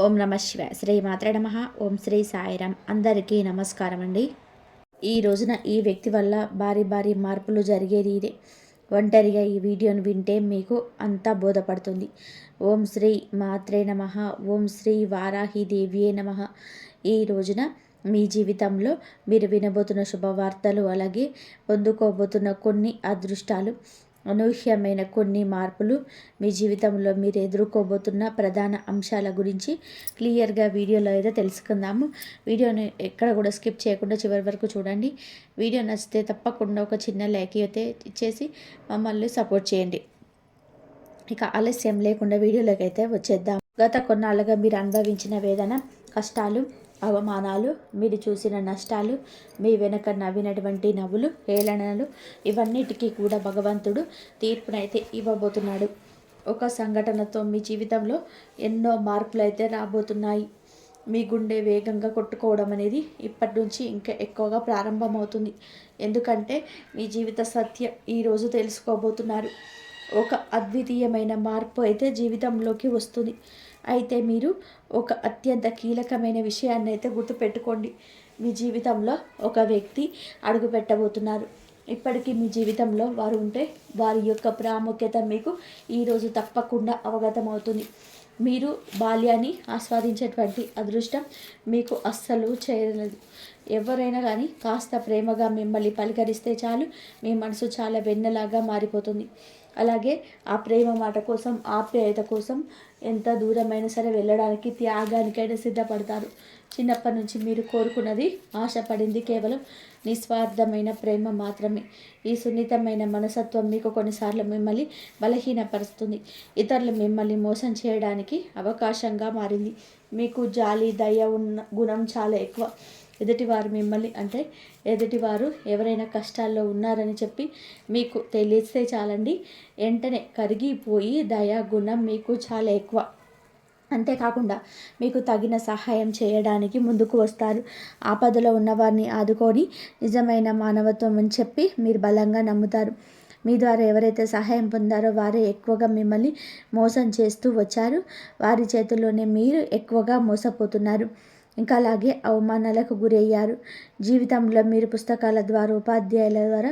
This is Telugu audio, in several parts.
ఓం నమ శివాయ. శ్రీ మాత్రే నమః. ఓం శ్రీ సాయిరాం. అందరికీ నమస్కారం అండి. ఈ రోజున ఈ వ్యక్తి వల్ల భారీ భారీ మార్పులు జరిగేది ఇదే. ఒంటరిగా ఈ వీడియోను వింటే మీకు అంతా బోధపడుతుంది. ఓం శ్రీ మాత్రే నమః. ఓం శ్రీ వారాహిదేవ్యే నమః. ఈ రోజున మీ జీవితంలో మీరు వినబోతున్న శుభవార్తలు, అలాగే పొందుకోబోతున్న కొన్ని అదృష్టాలు, అనూహ్యమైన కొన్ని మార్పులు, మీ జీవితంలో మీరు ఎదుర్కోబోతున్న ప్రధాన అంశాల గురించి క్లియర్గా వీడియోలో అయితే తెలుసుకుందాము. వీడియోని ఎక్కడ కూడా స్కిప్ చేయకుండా చివరి వరకు చూడండి. వీడియో నచ్చితే తప్పకుండా ఒక చిన్న లైక్ అయితే ఇచ్చేసి మమ్మల్ని సపోర్ట్ చేయండి. ఇక ఆలస్యం లేకుండా వీడియోలోకి అయితే వచ్చేద్దాం. గత కొన్నాళ్ళుగా మీరు అనుభవించిన వేదన, కష్టాలు, అవమానాలు, మీరు చూసిన నష్టాలు, మీ వెనక నవ్వినటువంటి నవ్వులు, హేళనలు, ఇవన్నిటికీ కూడా భగవంతుడు తీర్పునైతే ఇవ్వబోతున్నాడు. ఒక సంఘటనతో మీ జీవితంలో ఎన్నో మార్పులు అయితే రాబోతున్నాయి. మీ గుండె వేగంగా కొట్టుకోవడం అనేది ఇప్పటి నుంచి ఇంకా ఎక్కువగా ప్రారంభమవుతుంది. ఎందుకంటే మీ జీవిత సత్యం ఈరోజు తెలుసుకోబోతున్నారు. ఒక అద్వితీయమైన మార్పు అయితే జీవితంలోకి వస్తుంది. అయితే మీరు ఒక అత్యంత కీలకమైన విషయాన్ని అయితే గుర్తుపెట్టుకోండి. మీ జీవితంలో ఒక వ్యక్తి అడుగు పెట్టబోతున్నారు. ఇప్పటికీ మీ జీవితంలో వారు ఉంటే వారి యొక్క ప్రాముఖ్యత మీకు ఈరోజు తప్పకుండా అవగతమవుతుంది. మీరు బాల్యాన్ని ఆస్వాదించేటువంటి అదృష్టం మీకు అస్సలు చేయలేదు. ఎవరైనా కానీ కాస్త ప్రేమగా మిమ్మల్ని పలకరిస్తే చాలు, మీ మనసు చాలా వెన్నలాగా మారిపోతుంది. అలాగే ఆ ప్రేమ మాట కోసం, ఆప్యాయత కోసం ఎంత దూరమైనా సరే వెళ్ళడానికి, త్యాగానికైనా సిద్ధపడతారు. చిన్నప్పటి నుంచి మీరు కోరుకున్నది, ఆశపడింది కేవలం నిస్వార్థమైన ప్రేమ మాత్రమే. ఈ సున్నితమైన మనసత్వం మీకు కొన్నిసార్లు మిమ్మల్ని బలహీనపరుస్తుంది. ఇతరులు మిమ్మల్ని మోసం చేయడానికి అవకాశంగా మారింది. మీకు జాలి, దయ ఉన్న గుణం చాలా ఎక్కువ. ఎదుటివారు ఎవరైనా కష్టాల్లో ఉన్నారని చెప్పి మీకు తెలిస్తే చాలండి, వెంటనే కరిగిపోయి దయా గుణం మీకు చాలా ఎక్కువ. అంతేకాకుండా మీకు తగిన సహాయం చేయడానికి ముందుకు వస్తారు. ఆపదలో ఉన్నవారిని ఆదుకొని నిజమైన మానవత్వం అని చెప్పి మీరు బలంగా నమ్ముతారు. మీ ద్వారా ఎవరైతే సహాయం పొందారో వారే ఎక్కువగా మిమ్మల్ని మోసం చేస్తూ వచ్చారు. వారి చేతుల్లోనే మీరు ఎక్కువగా మోసపోతున్నారు. ఇంకా అలాగే అవమానాలకు గురయ్యారు. జీవితంలో మీరు పుస్తకాల ద్వారా, ఉపాధ్యాయుల ద్వారా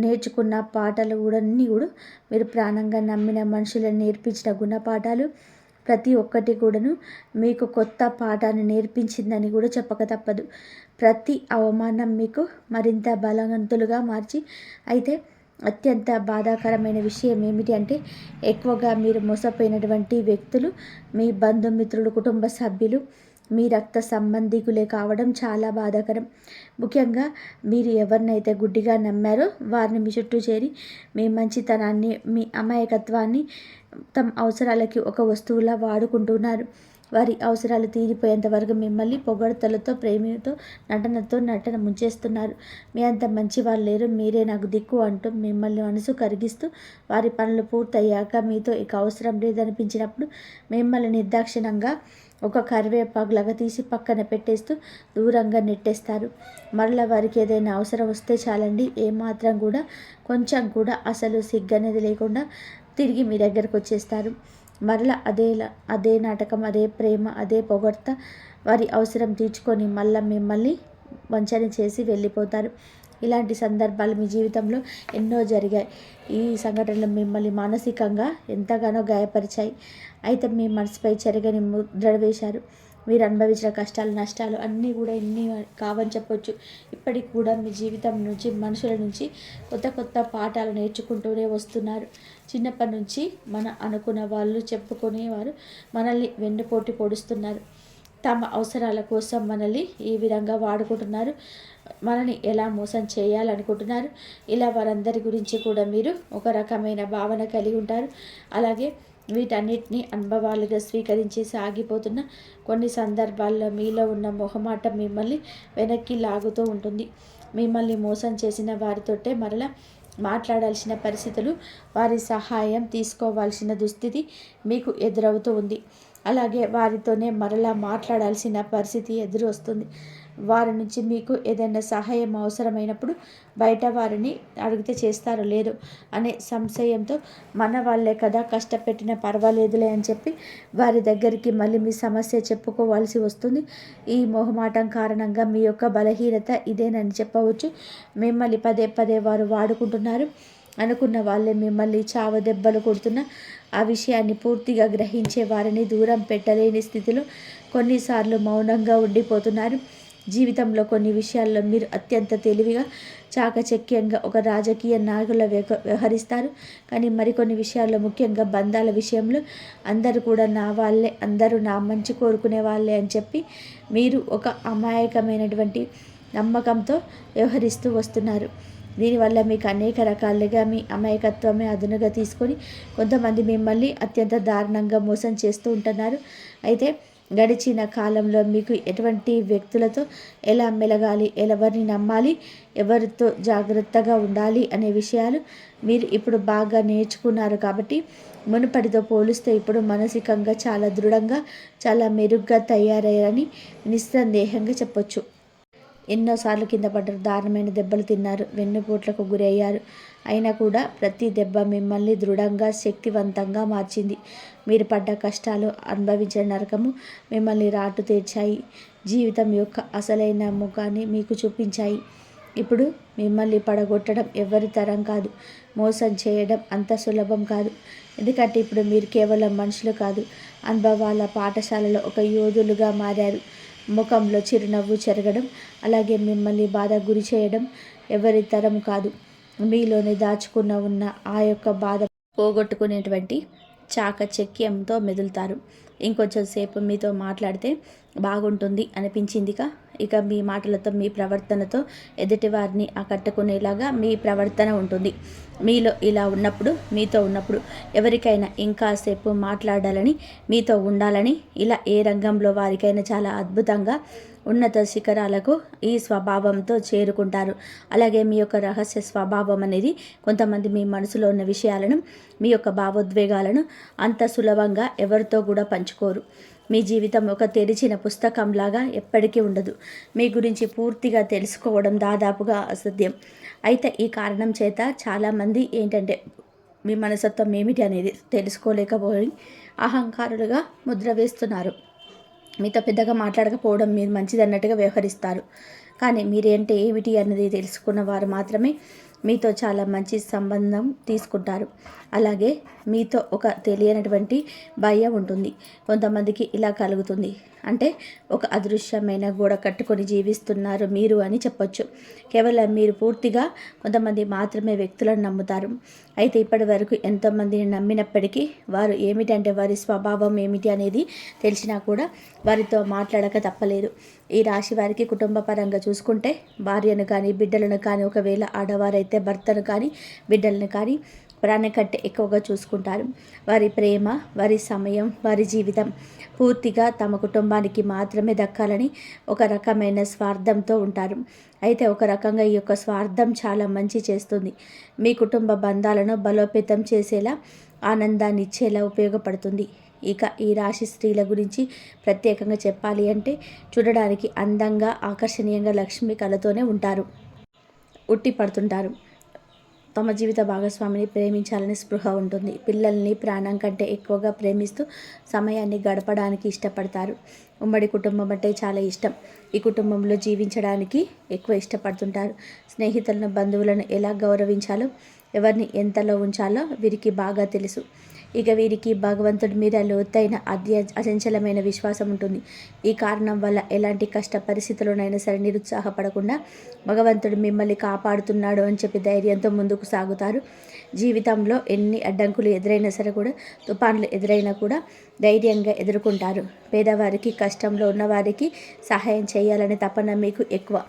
నేర్చుకున్న పాఠాలు కూడా అన్నీ కూడా మీరు ప్రాణంగా నమ్మిన మనుషులను నేర్పించిన గుణపాఠాలు ప్రతి ఒక్కటి కూడాను మీకు కొత్త పాఠాన్ని నేర్పించిందని కూడా చెప్పక తప్పదు. ప్రతి అవమానం మీకు మరింత బలవంతులుగా మార్చి, అయితే అత్యంత బాధాకరమైన విషయం ఏమిటి అంటే, ఎక్కువగా మీరు మోసపోయినటువంటి వ్యక్తులు మీ బంధుమిత్రులు, కుటుంబ సభ్యులు, మీ రక్త సంబంధికులే కావడం చాలా బాధాకరం. ముఖ్యంగా మీరు ఎవరినైతే గుడ్డిగా నమ్మారో వారిని మీ చుట్టూ చేరి మీ మంచితనాన్ని, మీ అమాయకత్వాన్ని తమ అవసరాలకి ఒక వస్తువులా వాడుకుంటున్నారు. వారి అవసరాలు తీరిపోయేంత వరకు మిమ్మల్ని పొగడ్తలతో, ప్రేమతో, నటన ముంచేస్తున్నారు. మీ అంత మంచి వాళ్ళు లేరు, మీరే నాకు దిక్కు అంటూ మిమ్మల్ని మనసు కరిగిస్తూ, వారి పనులు పూర్తయ్యాక మీతో ఇక అవసరం లేదనిపించినప్పుడు మిమ్మల్ని నిర్దాక్షిణంగా ఒక కరివేపాకులాగా తీసి పక్కన పెట్టేస్తూ దూరంగా నెట్టేస్తారు. మరలా వారికి ఏదైనా అవసరం వస్తే చాలండి, ఏమాత్రం కూడా కొంచెం కూడా అసలు సిగ్గనేది లేకుండా తిరిగి మీ దగ్గరకు వచ్చేస్తారు. మరలా అదే నాటకం, అదే ప్రేమ, అదే పొగడ్త, వారి అవసరం తీర్చుకొని మళ్ళీ మిమ్మల్ని వంచన చేసి వెళ్ళిపోతారు. ఇలాంటి సందర్భాలు మీ జీవితంలో ఎన్నో జరిగాయి. ఈ సంఘటనలు మిమ్మల్ని మానసికంగా ఎంతగానో గాయపరిచాయి. అయితే మీ మనసుపై చెరగని ముద్ర వేశారు. మీరు అనుభవించిన కష్టాలు, నష్టాలు అన్నీ కూడా ఎన్ని కావని చెప్పొచ్చు. ఇప్పటికి కూడా మీ జీవితం నుంచి, మనుషుల నుంచి కొత్త కొత్త పాఠాలు నేర్చుకుంటూనే వస్తున్నారు. చిన్నప్పటి నుంచి అనుకున్న వాళ్ళు, చెప్పుకునేవారు మనల్ని వెన్నుపోటు పొడుస్తున్నారు. తమ అవసరాల కోసం మనల్ని ఈ విధంగా వాడుకుంటున్నారు. మనల్ని ఎలా మోసం చేయాలనుకుంటున్నారు. ఇలా వారందరి గురించి కూడా మీరు ఒక రకమైన భావన కలిగి ఉంటారు. అలాగే వీటన్నిటిని అనుభవాలుగా స్వీకరించి సాగిపోతున్న కొన్ని సందర్భాల్లో మీలో ఉన్న మొహమాటం మిమ్మల్ని వెనక్కి లాగుతూ ఉంటుంది. మిమ్మల్ని మోసం చేసిన వారితోటే మరలా మాట్లాడాల్సిన పరిస్థితులు, వారి సహాయం తీసుకోవాల్సిన దుస్థితి మీకు ఎదురవుతూ ఉంది. అలాగే వారితోనే మరలా మాట్లాడాల్సిన పరిస్థితి ఎదురు వస్తుంది. వారి నుంచి మీకు ఏదైనా సహాయం అవసరమైనప్పుడు బయట వారిని అడిగితే చేస్తారో లేదో అనే సంశయంతో మన వాళ్ళే కదా కష్టపెట్టినా పర్వాలేదులే అని చెప్పి వారి దగ్గరికి మళ్ళీ మీ సమస్య చెప్పుకోవాల్సి వస్తుంది. ఈ మొహమాటం కారణంగా మీ యొక్క బలహీనత ఇదేనని చెప్పవచ్చు. మిమ్మల్ని పదే పదే వారు వాడుకుంటున్నారు. అనుకున్న వాళ్ళే మిమ్మల్ని చావ దెబ్బలు కొడుతున్న ఆ విషయాన్ని పూర్తిగా గ్రహించే వారిని దూరం పెట్టలేని స్థితిలో కొన్నిసార్లు మౌనంగా ఉండిపోతున్నారు. జీవితంలో కొన్ని విషయాల్లో మీరు అత్యంత తెలివిగా చాకచక్యంగా ఒక రాజకీయ నాయకుల వ్యవహరిస్తారు. కానీ మరికొన్ని విషయాల్లో ముఖ్యంగా బంధాల విషయంలో అందరూ కూడా నా వాళ్ళే, అందరూ నా మంచి కోరుకునే వాళ్ళే అని చెప్పి మీరు ఒక అమాయకమైనటువంటి నమ్మకంతో వ్యవహరిస్తూ వస్తున్నారు. దీనివల్ల మీకు అనేక రకాలుగా మీ అమాయకత్వమే అదునుగా తీసుకొని కొంతమంది మిమ్మల్ని అత్యంత దారుణంగా మోసం చేస్తూ ఉంటున్నారు. అయితే గడిచిన కాలంలో మీకు ఎటువంటి వ్యక్తులతో ఎలా మెలగాలి, ఎవరిని నమ్మాలి, ఎవరితో జాగ్రత్తగా ఉండాలి అనే విషయాలు మీరు ఇప్పుడు బాగా నేర్చుకున్నారు. కాబట్టి మునుపటితో పోలిస్తే ఇప్పుడు మానసికంగా చాలా దృఢంగా, చాలా మెరుగ్గా తయారయ్యారని నిస్సందేహంగా చెప్పొచ్చు. ఎన్నోసార్లు కింద పడ్డారు, దారుణమైన దెబ్బలు తిన్నారు, వెన్నుపోట్లకు గురి అయ్యారు. అయినా కూడా ప్రతి దెబ్బ మిమ్మల్ని దృఢంగా, శక్తివంతంగా మార్చింది. మీరు పడ్డ కష్టాలు, అనుభవించిన నరకము మిమ్మల్ని రాటు తీర్చాయి. జీవితం యొక్క అసలైన ముఖాన్ని మీకు చూపించాయి. ఇప్పుడు మిమ్మల్ని పడగొట్టడం ఎవరి తరం కాదు. మోసం చేయడం అంత సులభం కాదు. ఎందుకంటే ఇప్పుడు మీరు కేవలం మనుషులు కాదు, అనుభవాల పాఠశాలలో ఒక యోధులుగా మారారు. ముఖంలో చిరునవ్వు చెరగడం, అలాగే మిమ్మల్ని బాధ గురి చేయడం ఎవరి తరం కాదు. మీలోనే దాచుకున్న ఉన్న ఆ యొక్క బాధ పోగొట్టుకునేటువంటి చాకచక్యంతో మెదులుతారు. ఇంకొంచెం సేపు మీతో మాట్లాడితే బాగుంటుంది అనిపించిందిగా. ఇక మీ మాటలతో, మీ ప్రవర్తనతో ఎదుటి వారిని ఆకట్టుకునేలాగా మీ ప్రవర్తన ఉంటుంది. మీలో ఇలా ఉన్నప్పుడు, మీతో ఉన్నప్పుడు ఎవరికైనా ఇంకాసేపు మాట్లాడాలని, మీతో ఉండాలని, ఇలా ఏ రంగంలో వారికైనా చాలా అద్భుతంగా ఉన్నత శిఖరాలకు ఈ స్వభావంతో చేరుకుంటారు. అలాగే మీ యొక్క రహస్య స్వభావం అనేది కొంతమంది మీ మనసులో ఉన్న విషయాలను, మీ యొక్క భావోద్వేగాలను అంత సులభంగా ఎవరితో కూడా పంచుకోరు. మీ జీవితం ఒక తెరిచిన పుస్తకంలాగా ఎప్పటికీ ఉండదు. మీ గురించి పూర్తిగా తెలుసుకోవడం దాదాపుగా అసాధ్యం. అయితే ఈ కారణం చేత చాలామంది ఏంటంటే మీ మనస్తత్వం ఏమిటి అనేది తెలుసుకోలేకపోయి అహంకారులుగా ముద్ర వేస్తున్నారు. మీతో పెద్దగా మాట్లాడకపోవడం మీరు మంచిది అన్నట్టుగా వ్యవహరిస్తారు. కానీ మీరేంటే ఏమిటి అన్నది తెలుసుకున్న వారు మాత్రమే మీతో చాలా మంచి సంబంధం తీసుకుంటారు. అలాగే మీతో ఒక తెలియనటువంటి భయం ఉంటుంది. కొంతమందికి ఇలా కలుగుతుంది అంటే ఒక అదృశ్యమైన గోడ కట్టుకొని జీవిస్తున్నారు మీరు అని చెప్పొచ్చు. కేవలం మీరు పూర్తిగా కొంతమంది మాత్రమే వ్యక్తులను నమ్ముతారు. అయితే ఇప్పటి వరకు ఎంతోమందిని నమ్మినప్పటికీ వారు ఏమిటంటే వారి స్వభావం ఏమిటి అనేది తెలిసినా కూడా వారితో మాట్లాడక తప్పలేదు. ఈ రాశి వారికి కుటుంబ పరంగా చూసుకుంటే భార్యను కానీ, బిడ్డలను కానీ, ఒకవేళ ఆడవారైతే భర్తను కానీ, బిడ్డలను కానీ ప్రాణం కంటే ఎక్కువగా చూసుకుంటారు. వారి ప్రేమ, వారి సమయం, వారి జీవితం పూర్తిగా తమ కుటుంబానికి మాత్రమే దక్కాలని ఒక రకమైన స్వార్థంతో ఉంటారు. అయితే ఒక రకంగా ఈ యొక్క స్వార్థం చాలా మంచి చేస్తుంది. మీ కుటుంబ బంధాలను బలోపేతం చేసేలా, ఆనందాన్ని ఇచ్చేలా ఉపయోగపడుతుంది. ఇక ఈ రాశి స్త్రీల గురించి ప్రత్యేకంగా చెప్పాలి అంటే చూడడానికి అందంగా, ఆకర్షణీయంగా, లక్ష్మి కళతోనే ఉంటారు, ఉట్టి పడుతుంటారు. తమ జీవిత భాగస్వామిని ప్రేమించాలని స్పృహ ఉంటుంది. పిల్లల్ని ప్రాణం కంటే ఎక్కువగా ప్రేమిస్తూ సమయాన్ని గడపడానికి ఇష్టపడతారు. ఉమ్మడి కుటుంబం అంటే చాలా ఇష్టం. ఈ కుటుంబంలో జీవించడానికి ఎక్కువ ఇష్టపడుతుంటారు. స్నేహితులను, బంధువులను ఎలా గౌరవించాలో, ఎవరిని ఎంతలో ఉంచాలో వీరికి బాగా తెలుసు. ఇక వీరికి భగవంతుడి మీద లోతైన అచంచలమైన విశ్వాసం ఉంటుంది. ఈ కారణం వల్ల ఎలాంటి కష్ట పరిస్థితుల్లోనైనా సరే నిరుత్సాహపడకుండా భగవంతుడు మిమ్మల్ని కాపాడుతున్నాడు అని చెప్పి ధైర్యంతో ముందుకు సాగుతారు. జీవితంలో ఎన్ని అడ్డంకులు ఎదురైనా సరే కూడా, తుఫాన్లు ఎదురైనా కూడా ధైర్యంగా ఎదుర్కొంటారు. పేదవారికి, కష్టంలో ఉన్నవారికి సహాయం చేయాలనే తపన మీకు ఎక్కువ.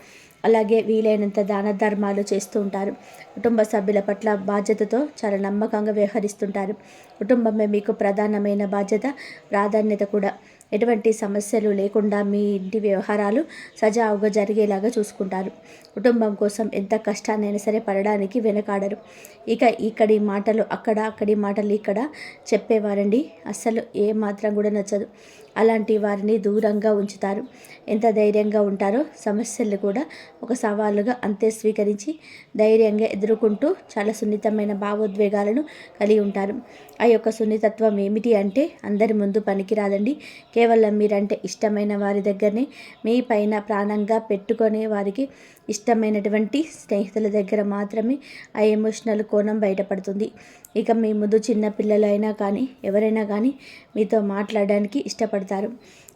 అలాగే వీలైనంత దాన ధర్మాలు చేస్తూ ఉంటారు. కుటుంబ సభ్యుల పట్ల బాధ్యతతో చాలా నమ్మకంగా వ్యవహరిస్తుంటారు. కుటుంబమే మీకు ప్రధానమైన బాధ్యత, ప్రాధాన్యత కూడా. ఎటువంటి సమస్యలు లేకుండా మీ ఇంటి వ్యవహారాలు సజావుగా జరిగేలాగా చూసుకుంటారు. కుటుంబం కోసం ఎంత కష్టాన్నైనా సరే పడడానికి వెనకాడరు. ఇక ఇక్కడి మాటలు అక్కడ, అక్కడి మాటలు ఇక్కడ చెప్పేవారండి అస్సలు ఏ మాత్రం కూడా నచ్చదు. అలాంటి వారిని దూరంగా ఉంచుతారు. ఎంత ధైర్యంగా ఉంటారో సమస్యలు కూడా ఒక సవాలుగా అంతే స్వీకరించి ధైర్యంగా ఎదుర్కొంటూ చాలా సున్నితమైన భావోద్వేగాలను కలిగి ఉంటారు. ఆ యొక్క సున్నితత్వం ఏమిటి అంటే అందరి ముందు పనికిరాదండి. కేవలం మీరంటే ఇష్టమైన వారి దగ్గరనే మీ పైన ప్రాణంగా పెట్టుకునే వారికి ఇష్టమైనటువంటి స్నేహితుల దగ్గర మాత్రమే ఆ ఎమోషనల్ కోణం బయటపడుతుంది. ఇక మీ ముందు చిన్న పిల్లలైనా కానీ ఎవరైనా కానీ మీతో మాట్లాడడానికి ఇష్టపడతారు.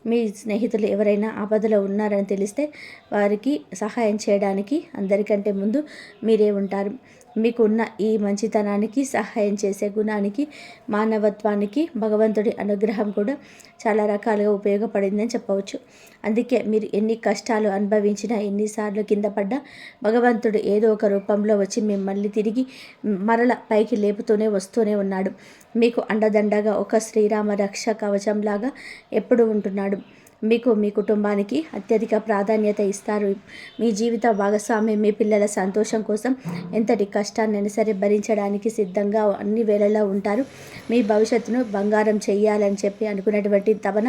మీ స్నేహితులు ఎవరైనా ఆపదలో ఉన్నారని తెలిస్తే వారికి సహాయం చేయడానికి అందరికంటే ముందు మీరే ఉంటారు. మీకున్న ఈ మంచితనానికి, సహాయం చేసే గుణానికి, మానవత్వానికి భగవంతుడి అనుగ్రహం కూడా చాలా రకాలుగా ఉపయోగపడిందని చెప్పవచ్చు. అందుకే మీరు ఎన్ని కష్టాలు అనుభవించినా, ఎన్నిసార్లు కింద పడ్డా భగవంతుడు ఏదో ఒక రూపంలో వచ్చి మిమ్మల్ని తిరిగి మరల పైకి లేపుతూనే వస్తూనే ఉన్నాడు. మీకు అండదండగా ఒక శ్రీరామ రక్ష కవచంలాగా ఎప్పుడు ఉంటున్నాడు. మీకు మీ కుటుంబానికి అత్యధిక ప్రాధాన్యత ఇస్తారు. మీ జీవిత భాగస్వామి మీ పిల్లల సంతోషం కోసం ఎంతటి కష్టాన్నైనా సరే భరించడానికి సిద్ధంగా అన్ని వేళలా ఉంటారు. మీ భవిష్యత్తును బంగారం చెయ్యాలని చెప్పి అనుకున్నటువంటి తపన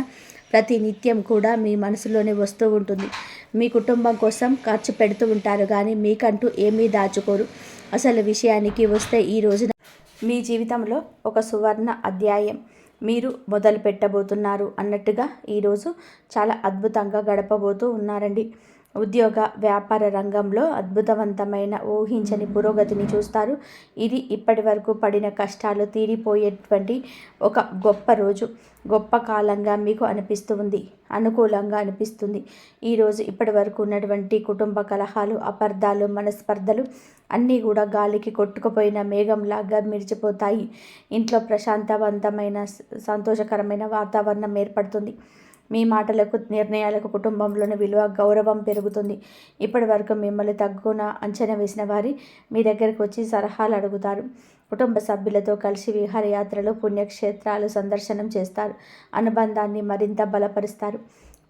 ప్రతి నిత్యం కూడా మీ మనసులోనే వస్తూ ఉంటుంది. మీ కుటుంబం కోసం ఖర్చు పెడుతూ ఉంటారు కానీ మీకంటూ ఏమీ దాచుకోరు. అసలు విషయానికి వస్తే ఈ రోజున మీ జీవితంలో ఒక సువర్ణ అధ్యాయం మీరు మొదలు పెట్టబోతున్నారు అన్నట్టుగా ఈరోజు చాలా అద్భుతంగా గడపబోతూ ఉన్నారండి. ఉద్యోగ వ్యాపార రంగంలో అద్భుతవంతమైన ఊహించని పురోగతిని చూస్తారు. ఇది ఇప్పటి వరకు పడిన కష్టాలు తీరిపోయేటువంటి ఒక గొప్ప రోజు, గొప్ప కాలంగా మీకు అనిపిస్తూ ఉంది, అనుకూలంగా అనిపిస్తుంది. ఈరోజు ఇప్పటి వరకు ఉన్నటువంటి కుటుంబ కలహాలు, అపార్థాలు, మనస్పర్ధలు అన్నీ కూడా గాలికి కొట్టుకుపోయిన మేఘంలాగా మిరిచిపోతాయి. ఇంట్లో ప్రశాంతవంతమైన సంతోషకరమైన వాతావరణం ఏర్పడుతుంది. మీ మాటలకు, నిర్ణయాలకు కుటుంబంలోని విలువ, గౌరవం పెరుగుతుంది. ఇప్పటి వరకు మిమ్మల్ని తగ్గున అంచనా వేసిన వారి మీ దగ్గరకు వచ్చి సలహాలు అడుగుతారు. కుటుంబ సభ్యులతో కలిసి విహారయాత్రలు, పుణ్యక్షేత్రాలు సందర్శనం చేస్తారు. అనుబంధాన్ని మరింత బలపరుస్తారు.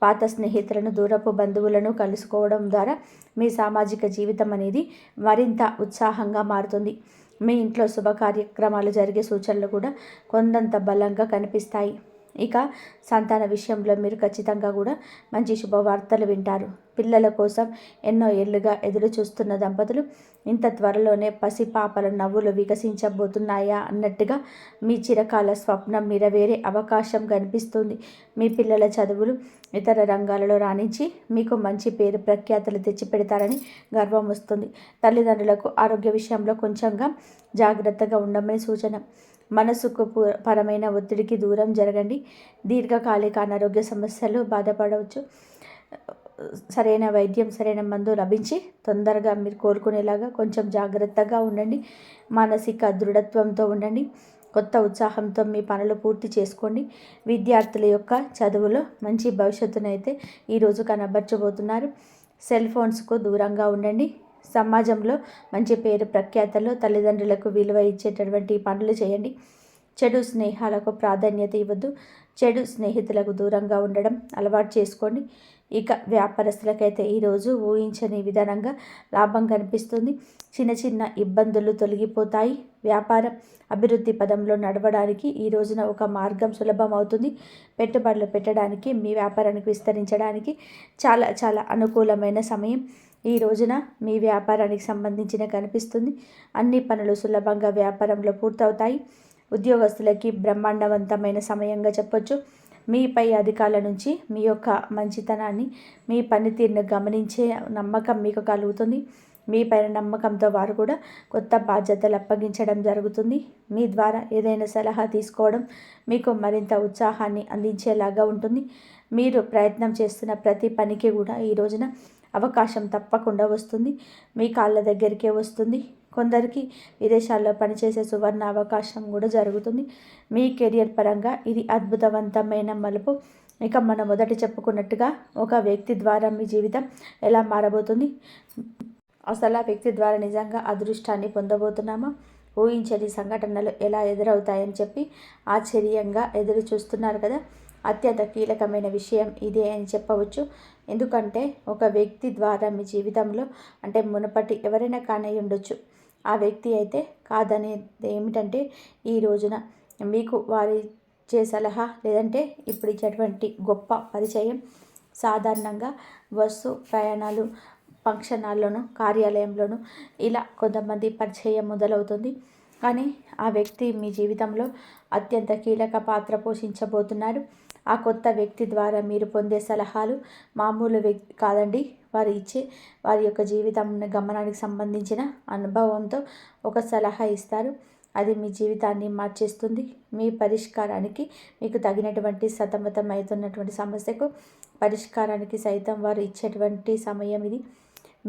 పాత స్నేహితులను, దూరపు బంధువులను కలుసుకోవడం ద్వారా మీ సామాజిక జీవితం అనేది మరింత ఉత్సాహంగా మారుతుంది. మీ ఇంట్లో శుభ కార్యక్రమాలు జరిగే సూచనలు కూడా కొండంత బలంగా కనిపిస్తాయి. ఇక సంతాన విషయంలో మీరు ఖచ్చితంగా కూడా మంచి శుభవార్తలు వింటారు. పిల్లల కోసం ఎన్నో ఏళ్లుగా ఎదురు చూస్తున్న దంపతులు ఇంత త్వరలోనే పసిపాపల నవ్వులు వికసించబోతున్నాయా అన్నట్టుగా మీ చిరకాల స్వప్నం నెరవేరే అవకాశం కనిపిస్తుంది. మీ పిల్లల చదువులు ఇతర రంగాలలో రాణించి మీకు మంచి పేరు ప్రఖ్యాతులు తెచ్చిపెడతారని గర్వం వస్తుంది. తల్లిదండ్రులకు ఆరోగ్య విషయంలో కొంచెంగా జాగ్రత్తగా ఉండమని సూచన. మనసుకు పరమైన ఒత్తిడికి దూరం జరగండి. దీర్ఘకాలిక అనారోగ్య సమస్యలు బాధపడవచ్చు. సరైన వైద్యం, సరైన మందు లభించి తొందరగా మీరు కోలుకునేలాగా కొంచెం జాగ్రత్తగా ఉండండి. మానసిక దృఢత్వంతో ఉండండి. కొత్త ఉత్సాహంతో మీ పనులు పూర్తి చేసుకోండి. విద్యార్థుల యొక్క చదువులో మంచి భవిష్యత్తునైతే ఈరోజు కనబరచబోతున్నారు. సెల్ ఫోన్స్కు దూరంగా ఉండండి. సమాజంలో మంచి పేరు ప్రఖ్యాతలు, తల్లిదండ్రులకు విలువ ఇచ్చేటటువంటి పనులు చేయండి. చెడు స్నేహాలకు ప్రాధాన్యత ఇవ్వద్దు. చెడు స్నేహితులకు దూరంగా ఉండడం అలవాటు చేసుకోండి. ఇక వ్యాపారస్తులకైతే ఈరోజు ఊహించని విధానంగా లాభం కనిపిస్తుంది. చిన్న చిన్న ఇబ్బందులు తొలగిపోతాయి. వ్యాపారం అభివృద్ధి పదంలో నడవడానికి ఈ రోజున ఒక మార్గం సులభం అవుతుంది. పెట్టుబడులు పెట్టడానికి, మీ వ్యాపారానికి విస్తరించడానికి చాలా చాలా అనుకూలమైన సమయం. ఈ రోజున మీ వ్యాపారానికి సంబంధించిన కనిపిస్తుంది. అన్ని పనులు సులభంగా వ్యాపారంలో పూర్తవుతాయి. ఉద్యోగస్తులకి బ్రహ్మాండవంతమైన సమయంగా చెప్పొచ్చు. మీపై అధికారుల నుంచి మీ యొక్క మంచితనాన్ని, మీ పనితీరును గమనించే నమ్మకం మీకు కలుగుతుంది. మీ పైన నమ్మకంతో వారు కూడా కొత్త బాధ్యతలు అప్పగించడం జరుగుతుంది. మీ ద్వారా ఏదైనా సలహా తీసుకోవడం మీకు మరింత ఉత్సాహాన్ని అందించేలాగా ఉంటుంది. మీరు ప్రయత్నం చేస్తున్న ప్రతి పనికి కూడా ఈ రోజున అవకాశం తప్పకుండా వస్తుంది. మీ కాళ్ళ దగ్గరికే వస్తుంది. కొందరికి విదేశాల్లో పనిచేసే సువర్ణ అవకాశం కూడా జరుగుతుంది. మీ కెరియర్ పరంగా ఇది అద్భుతవంతమైన మలుపు. ఇక మనం మొదట చెప్పుకున్నట్టుగా ఒక వ్యక్తి ద్వారా మీ జీవితం ఎలా మారబోతుంది, అసలు ఆ వ్యక్తి ద్వారా నిజంగా అదృష్టాన్ని పొందబోతున్నామా, ఊహించని సంఘటనలు ఎలా ఎదురవుతాయని చెప్పి ఆశ్చర్యంగా ఎదురు చూస్తున్నారు కదా. అత్యంత కీలకమైన విషయం ఇదే అని చెప్పవచ్చు. ఎందుకంటే ఒక వ్యక్తి ద్వారా మీ జీవితంలో, అంటే మునుపటి ఎవరైనా కానీ ఉండొచ్చు, ఆ వ్యక్తి అయితే కాదనేది ఏమిటంటే ఈ రోజున మీకు వారి సలహా లేదంటే ఇప్పుడు ఇచ్చేటువంటి గొప్ప పరిచయం సాధారణంగా బస్సు ప్రయాణాలు, ఫంక్షన్ హాల్లోనూ, కార్యాలయంలోనూ ఇలా కొంతమంది పరిచయం మొదలవుతుంది. కానీ ఆ వ్యక్తి మీ జీవితంలో అత్యంత కీలక పాత్ర పోషించబోతున్నారు. ఆ కొత్త వ్యక్తి ద్వారా మీరు పొందే సలహాలు మామూలు వ్యక్తి కాదండి. వారు ఇచ్చే వారి యొక్క జీవితం గమనానికి సంబంధించిన అనుభవంతో ఒక సలహా ఇస్తారు. అది మీ జీవితాన్ని మార్చేస్తుంది. మీ పరిష్కారానికి, మీకు తగినటువంటి సతమతం అవుతున్నటువంటి సమస్యకు పరిష్కారానికి సైతం వారు ఇచ్చేటువంటి సమయం ఇది.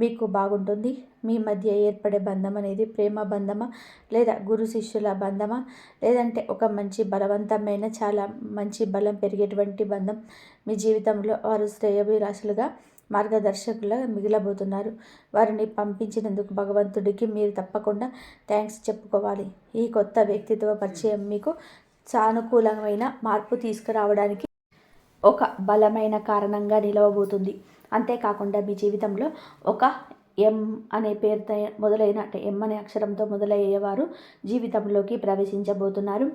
మీకు బాగుంటుంది. మీ మధ్య ఏర్పడే బంధం అనేది ప్రేమ బంధమా, లేదా గురు శిష్యుల బంధమా, లేదంటే ఒక మంచి బలవంతమైన చాలా మంచి బలం పెరిగేటువంటి బంధం. మీ జీవితంలో వారు శ్రేయోభిలాషులుగా, మార్గదర్శకులుగా మిగిలబోతున్నారు. వారిని పంపించినందుకు భగవంతుడికి మీరు తప్పకుండా థ్యాంక్స్ చెప్పుకోవాలి. ఈ కొత్త వ్యక్తిత్వ పరిచయం మీకు సానుకూలమైన మార్పు తీసుకురావడానికి ఒక బలమైన కారణంగా నిలవబోతుంది. అంతేకాకుండా మీ జీవితంలో ఒక ఎం అనే పేరుతో మొదలైన, అంటే ఎం అనే అక్షరంతో మొదలయ్యేవారు జీవితంలోకి ప్రవేశించబోతున్నారు.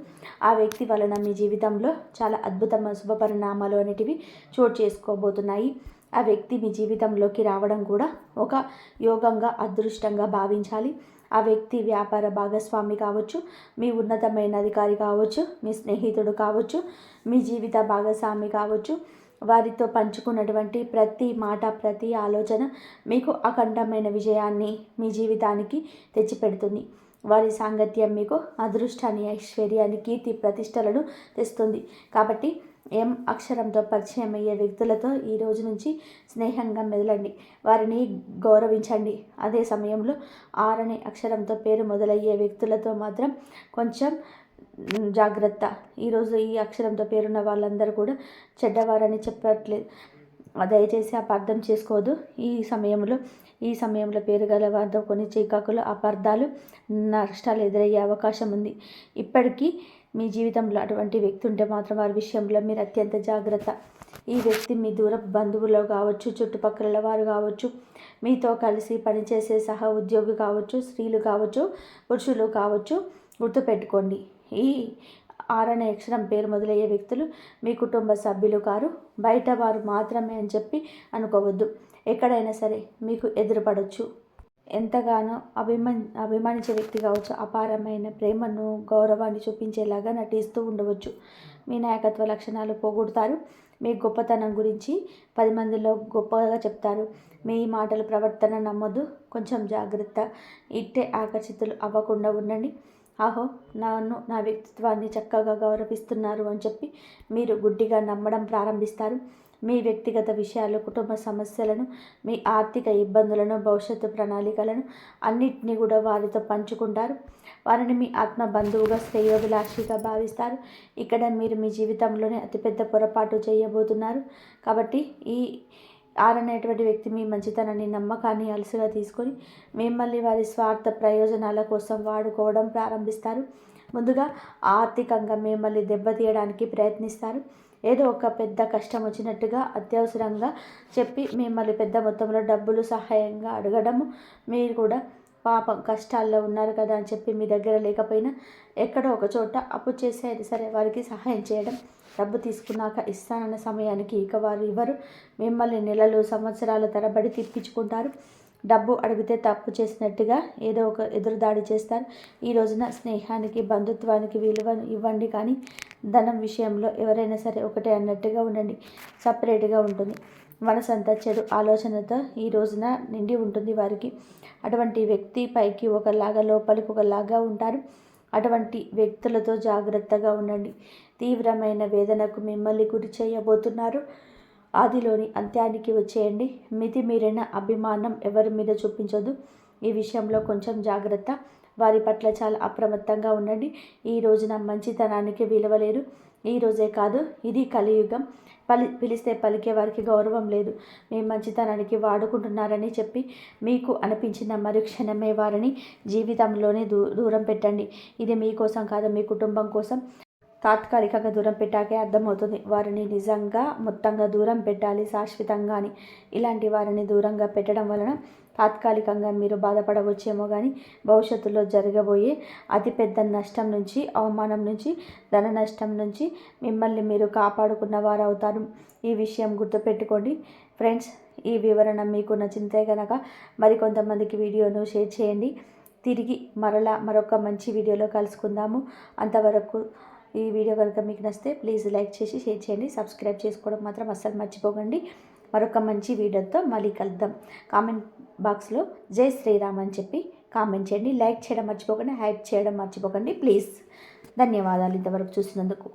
ఆ వ్యక్తి వలన మీ జీవితంలో చాలా అద్భుతమైన శుభ పరిణామాలు అనేటివి చోటు చేసుకోబోతున్నాయి. ఆ వ్యక్తి మీ జీవితంలోకి రావడం కూడా ఒక యోగంగా, అదృష్టంగా భావించాలి. ఆ వ్యక్తి వ్యాపార భాగస్వామి కావచ్చు, మీ ఉన్నతమైన అధికారి కావచ్చు, మీ స్నేహితుడు కావచ్చు, మీ జీవిత భాగస్వామి కావచ్చు. వారితో పంచుకున్నటువంటి ప్రతి మాట, ప్రతి ఆలోచన మీకు అఖండమైన విజయాన్ని మీ జీవితానికి తెచ్చిపెడుతుంది. వారి సాంగత్యం మీకు అదృష్టాన్ని, ఐశ్వర్యాన్ని, కీర్తి ప్రతిష్టలను తెస్తుంది. కాబట్టి ఎం అక్షరంతో పరిచయం అయ్యే వ్యక్తులతో ఈ రోజు నుంచి స్నేహంగా మెదలండి, వారిని గౌరవించండి. అదే సమయంలో ఆర్ అనే అక్షరంతో పేరు మొదలయ్యే వ్యక్తులతో మాత్రం కొంచెం జాగ్రత్త. ఈరోజు ఈ అక్షరంతో పేరున్న వాళ్ళందరూ కూడా చెడ్డవారని చెప్పట్లేదు, దయచేసి అపార్థం చేసుకోవద్దు. ఈ సమయంలో పేరు గల వారితో కొన్ని చికాకులు, అపార్థాలు, నష్టాలు ఎదురయ్యే అవకాశం ఉంది. ఇప్పటికీ మీ జీవితంలో అటువంటి వ్యక్తి ఉంటే మాత్రం వారి విషయంలో మీరు అత్యంత జాగ్రత్త. ఈ వ్యక్తి మీ దూరపు బంధువులు కావచ్చు, చుట్టుపక్కల వారు కావచ్చు, మీతో కలిసి పనిచేసే సహ ఉద్యోగి కావచ్చు, స్త్రీలు కావచ్చు, పురుషులు కావచ్చు. గుర్తుపెట్టుకోండి, ఈ ఆర్ అనే అక్షరం పేరు మొదలయ్యే వ్యక్తులు మీ కుటుంబ సభ్యులు కారు, బయట వారు మాత్రమే అని చెప్పి అనుకోవద్దు. ఎక్కడైనా సరే మీకు ఎదురుపడవచ్చు. ఎంతగానో అభిమానించే వ్యక్తి కావచ్చు, అపారమైన ప్రేమను, గౌరవాన్ని చూపించేలాగా నటిస్తూ ఉండవచ్చు. మీ నాయకత్వ లక్షణాలు పోగొడతారు. మీ గొప్పతనం గురించి 10 మందిలో గొప్పగా చెప్తారు. మీ మాటల ప్రవర్తన నమ్మొద్దు, కొంచెం జాగ్రత్త. ఇట్టే ఆకర్షితులు అవ్వకుండా ఉండండి. ఆహో, నన్ను, నా వ్యక్తిత్వాన్ని చక్కగా గౌరవిస్తున్నారు అని చెప్పి మీరు గుడ్డిగా నమ్మడం ప్రారంభిస్తారు. మీ వ్యక్తిగత విషయాలు, కుటుంబ సమస్యలను, మీ ఆర్థిక ఇబ్బందులను, భవిష్యత్తు ప్రణాళికలను అన్నిటినీ కూడా వారితో పంచుకుంటారు. వారిని మీ ఆత్మ బంధువుగా, శ్రేయోభిలాషిగా భావిస్తారు. ఇక్కడ మీరు మీ జీవితంలోనే అతిపెద్ద పొరపాటు చేయబోతున్నారు. కాబట్టి ఈ ఆర్ అనేటువంటి వ్యక్తి మీ మంచితనాన్ని, నమ్మకాన్ని అలసుగా తీసుకొని మిమ్మల్ని వారి స్వార్థ ప్రయోజనాల కోసం వాడుకోవడం ప్రారంభిస్తారు. ముందుగా ఆర్థికంగా మిమ్మల్ని దెబ్బతీయడానికి ప్రయత్నిస్తారు. ఏదో ఒక పెద్ద కష్టం వచ్చినట్టుగా అత్యవసరంగా చెప్పి మిమ్మల్ని పెద్ద మొత్తంలో డబ్బులు సహాయంగా అడగడము, మీరు కూడా పాపం కష్టాల్లో ఉన్నారు కదా అని చెప్పి మీ దగ్గర లేకపోయినా ఎక్కడో ఒక చోట అప్పు చేసేది సరే వారికి సహాయం చేయడం, డబ్బు తీసుకున్నాక ఇస్తానన్న సమయానికి ఇక వారు ఇవ్వరు. మిమ్మల్ని నెలలు, సంవత్సరాల తరబడి తిప్పించుకుంటారు. డబ్బు అడిగితే తప్పు చేసినట్టుగా ఏదో ఒక ఎదురుదాడి చేస్తారు. ఈ రోజున స్నేహానికి, బంధుత్వానికి విలువ ఇవ్వండి, కానీ ధనం విషయంలో ఎవరైనా సరే ఒకటే అన్నట్టుగా ఉండండి. సపరేట్గా ఉంటుంది. మనసంతా చెడు ఆలోచనతో ఈ రోజున నిండి ఉంటుంది వారికి. అటువంటి వ్యక్తి పైకి ఒకలాగా, లోపలికి ఒకలాగా ఉంటారు. అటువంటి వ్యక్తులతో జాగ్రత్తగా ఉండండి. తీవ్రమైన వేదనకు మిమ్మల్ని గురి చేయబోతున్నారు. ఆదిలోని అంత్యానికి వచ్చేయండి. మితిమీరిన అభిమానం ఎవరి మీద చూపించొద్దు. ఈ విషయంలో కొంచెం జాగ్రత్త. వారి పట్ల చాలా అప్రమత్తంగా ఉండండి. ఈ రోజున మంచితనానికి విలువలేరు. ఈ రోజే కాదు, ఇది కలియుగం. పిలిస్తే పలికే వారికి గౌరవం లేదు. మీ మంచితనానికి వాడుకుంటున్నారని చెప్పి మీకు అనిపించిన మరుక్షణమే వారిని జీవితంలోనే దూరం పెట్టండి. ఇది మీకోసం కాదు, మీ కుటుంబం కోసం. తాత్కాలికంగా దూరం పెట్టాకే అర్థమవుతుంది వారిని నిజంగా మొత్తంగా దూరం పెట్టాలి శాశ్వతంగా అని. ఇలాంటి వారిని దూరంగా పెట్టడం వలన తాత్కాలికంగా మీరు బాధపడవచ్చేమో కానీ భవిష్యత్తులో జరగబోయే అతిపెద్ద నష్టం నుంచి, అవమానం నుంచి, ధన నష్టం నుంచి మిమ్మల్ని మీరు కాపాడుకున్న వారు అవుతారు. ఈ విషయం గుర్తుపెట్టుకోండి ఫ్రెండ్స్. ఈ వివరణ మీకు నచ్చితే కనుక మరికొంతమందికి వీడియోను షేర్ చేయండి. తిరిగి మరొక మంచి వీడియోలో కలుసుకుందాము. అంతవరకు ఈ వీడియో కనుక మీకు నచ్చితే ప్లీజ్ లైక్ చేసి షేర్ చేయండి. సబ్స్క్రైబ్ చేసుకోవడం మాత్రం అస్సలు మర్చిపోకండి. మరొక మంచి వీడియోతో మళ్ళీ కలుద్దాం. కామెంట్ బాక్స్లో జై శ్రీరామ్ అని చెప్పి కామెంట్ చేయండి. లైక్ చేయడం మర్చిపోకండి, హైప్ చేయడం మర్చిపోకండి ప్లీజ్. ధన్యవాదాలు ఇంతవరకు చూసినందుకు.